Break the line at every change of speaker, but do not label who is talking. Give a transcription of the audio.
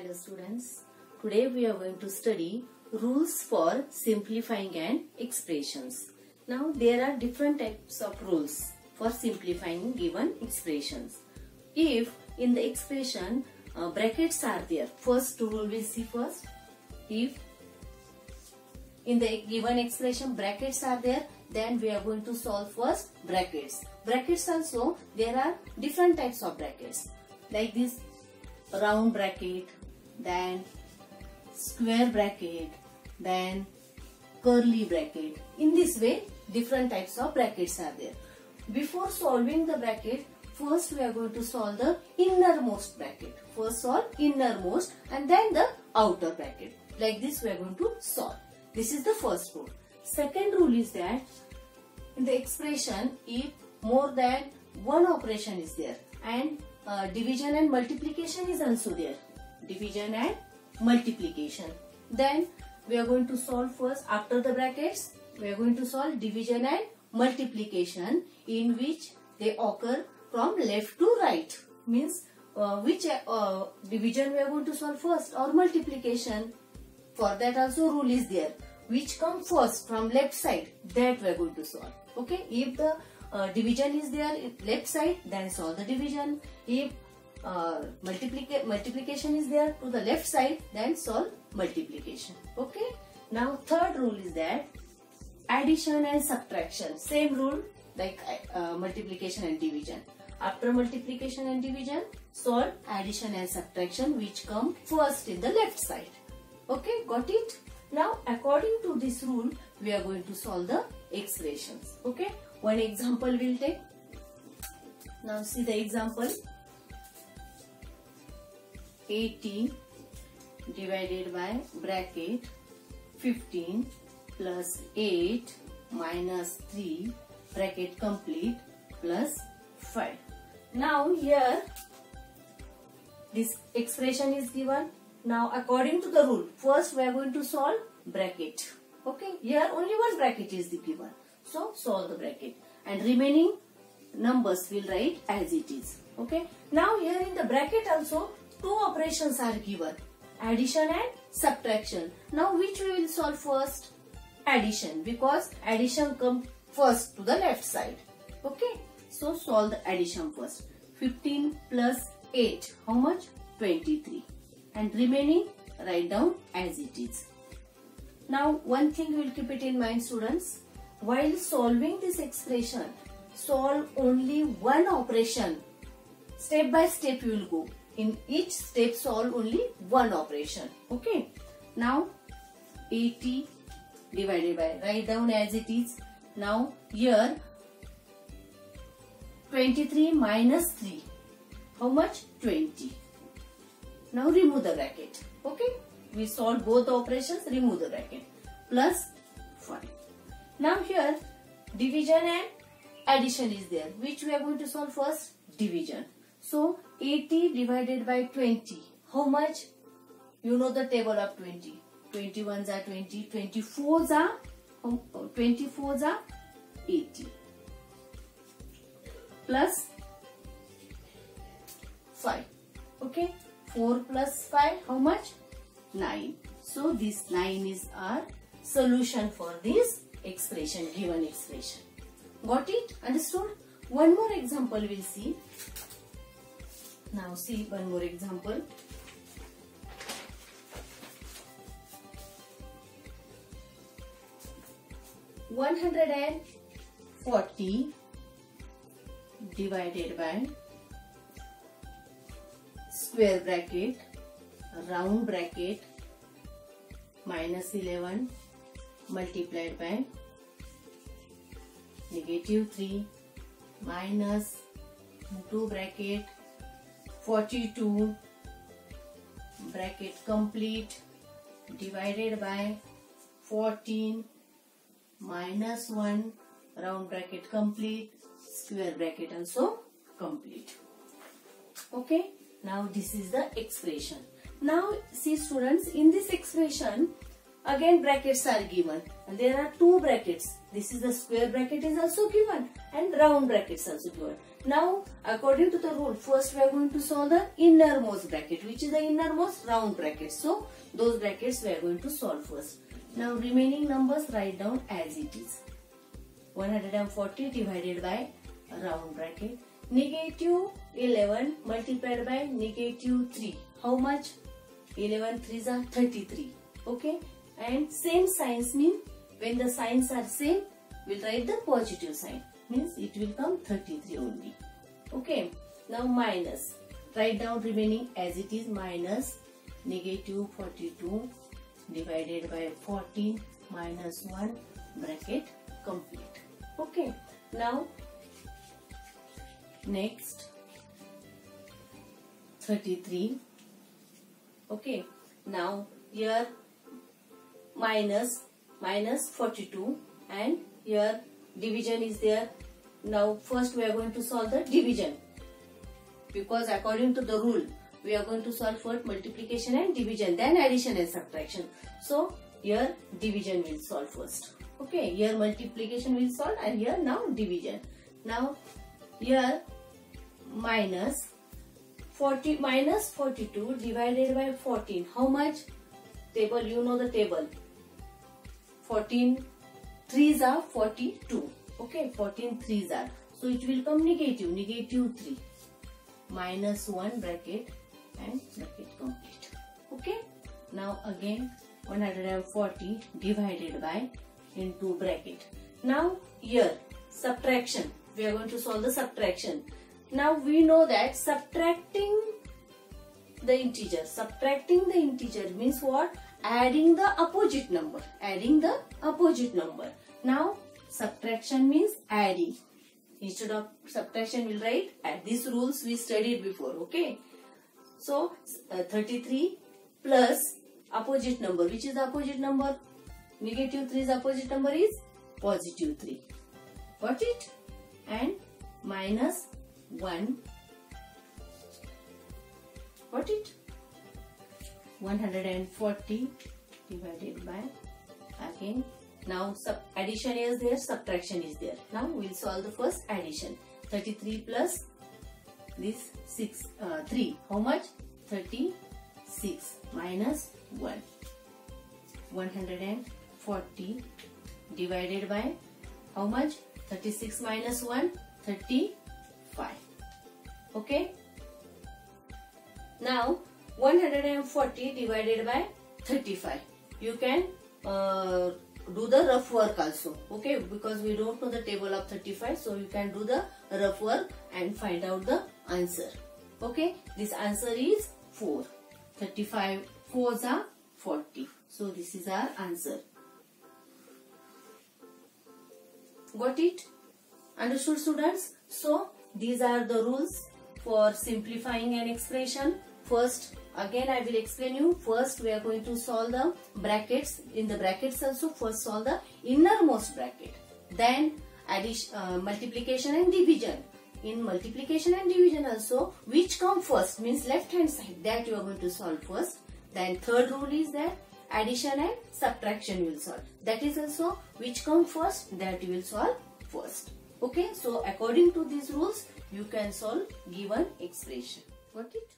Hello students, today we are going to study rules for simplifying and expressions. Now there are different types of rules for simplifying given expressions. If in the expression brackets are there, first rule we'll see first. If in the given expression brackets are there, then we are going to solve first brackets. Brackets also, there are different types of brackets like this round bracket, then square bracket, then curly bracket. In this way, different types of brackets are there. Before solving the bracket, first we are going to solve the innermost bracket. First solve innermost and then the outer bracket. Like this we are going to solve. This is the first rule. Second rule is that in the expression, if more than one operation is there and division and multiplication is also there, division and multiplication, then we are going to solve first after the brackets. We are going to solve division and multiplication in which they occur from left to right. Means which division we are going to solve first or multiplication. For that also rule is there. Which come first from left side, that we are going to solve. Okay, if the division is there in left side, then solve the division. If multiplication is there to the left side, then solve multiplication. Okay. Now third rule is that addition and subtraction. Same rule like multiplication and division. After multiplication and division, solve addition and subtraction which come first in the left side. Okay, got it? Now according to this rule, we are going to solve the expressions. Okay, one example we'll take. Now see the example. 80 divided by bracket 15 plus 8 minus 3 bracket complete plus 5. Now here this expression is given. Now according to the rule, first we are going to solve bracket. Okay, here only one bracket is given. So solve the bracket and remaining numbers will write as it is. Okay, now here in the bracket also two operations are given, addition and subtraction. Now which we will solve first? Addition, because addition comes first to the left side. Okay, so solve the addition first. 15 plus 8, how much? 23. And remaining write down as it is. Now one thing you will keep it in mind students, while solving this expression, solve only one operation. Step by step you will go. In each step solve only one operation. Okay. Now 80 divided by, write down as it is. Now here 23 minus 3. How much? 20. Now remove the bracket. Okay. We solve both operations, remove the bracket. Plus 5. Now here division and addition is there. Which we are going to solve first? Division. So 80 divided by 20. How much? You know the table of 20. 21s are 20. 24s are 80. Plus 5. Okay. 4 plus 5, how much? 9. So this 9 is our solution for this expression, given expression. Got it? Understood? One more example we'll see. Now see one more example. $140 divided by square bracket, round bracket, minus 11 multiplied by negative 3 minus 2 bracket 42 bracket complete divided by 14 minus 1 round bracket complete, square bracket also complete. Okay. Now this is the expression. Now see students, in this expression again brackets are given and there are two brackets. This is the square bracket is also given and round brackets also given. Now according to the rule, first we are going to solve the innermost bracket, which is the innermost round bracket. So those brackets we are going to solve first. Now remaining numbers write down as it is. 140 divided by round bracket. Negative 11 multiplied by negative 3. How much? 11 3s are 33. Okay. And same signs mean when the signs are same, we'll write the positive sign. Means it will come 33 only. Okay. Now minus. Write down remaining as it is. Minus negative 42 divided by 14 minus 1 bracket complete. Okay. Now next 33. Okay. Now here minus 42 and here division is there. Now first we are going to solve the division, because according to the rule we are going to solve first multiplication and division, then addition and subtraction. So here division will solve first. Okay, here multiplication will solve and here now division. Now here minus 42 divided by 14. How much? Table, you know the table. 14 3s are 42. Okay, 14 3s are. So it will come negative 3 minus 1 bracket and bracket complete. Okay. Now again 140 divided by into bracket. Now here subtraction. We are going to solve the subtraction. Now we know that subtracting the integer means what? Adding the opposite number. Now subtraction means adding. Instead of subtraction we'll write add. These rules we studied before. Okay. So 33 plus opposite number. Which is the opposite number? Negative 3's opposite number is positive 3. Got it? And minus 1. Got it? 140 divided by again. Now addition is there, subtraction is there. Now we will solve the first addition. 33 plus this 3. How much? 36 minus 1. 140 divided by how much? 36 minus 1, 35. Okay. Now 140 divided by 35. You can do the rough work also. Okay, because we don't know the table of 35, so you can do the rough work and find out the answer. Okay, this answer is 4. 35 4s are 40. So this is our answer. Got it? Understood, students? So these are the rules for simplifying an expression. First, again I will explain you. First we are going to solve the brackets. In the brackets also, first solve the innermost bracket. Then addition, multiplication and division. In multiplication and division also, which come first means left hand side, that you are going to solve first. Then third rule is that addition and subtraction will solve. That is also which come first, that you will solve first. Okay, so according to these rules you can solve given expression. Got it?